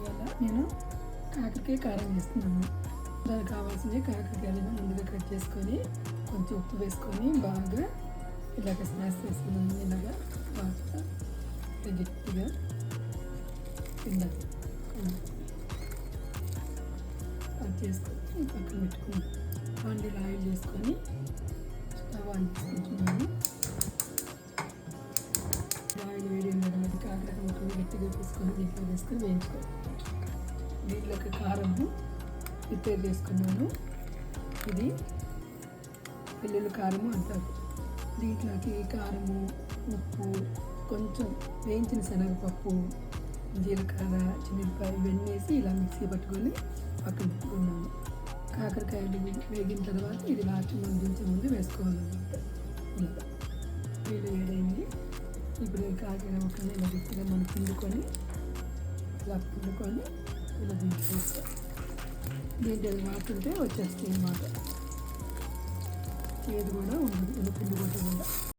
వల్ల నేను కాకరకాయ కారం వేస్తున్నాను. దానికి కావాల్సింది కాకరకాయలను ముందుగా కట్ చేసుకొని కొంచెం ఉప్పు వేసుకొని బాగా ఇలాగ స్మాష్ చేసుకున్నాను. ఇలాగా బాగా గట్టిగా తిండాలి. అది చేసుకొని పక్కన పెట్టుకున్నాను. బాండీలో ఆయిల్ చేసుకొని స్టవ్ ఆన్ చేసుకుంటున్నాను. ఆయిల్ వేడి ఉండడం కాకరకాయ ముక్కలు గట్టిగా తీసుకొని దీంట్లో వేసుకొని వేయించుకోవాలి. దీంట్లోకి కారము ప్రిపేర్ చేసుకున్నాను. ఇది వెల్లుల్లి కారము అంటారు. దీంట్లోకి కారము, ఉప్పు, కొంచెం వేయించిన శనగపప్పు, జీలకర్ర, చిన్నపాయ ఇవన్నీ వేసి ఇలా మిక్సీ పట్టుకొని పక్కన పెట్టుకున్నాను. కాకరకాయలు వేగిన తర్వాత ఇది లాస్ట్ మనం దించే ముందు వేసుకోవాలన్నమాట. ఇలా వేడి వేడైంది. ఇప్పుడు కాకరకాయ ముక్కల్ని ఇలా గట్టిగా మనం పిండుకొని ఇలా ఇలా దించేస్తాం. దీంట్లో వాడుతుంటే వచ్చేస్తాయి అన్నమాట. ఏది కూడా ఉండదు ఇలా పిండి కొట్టకుండా.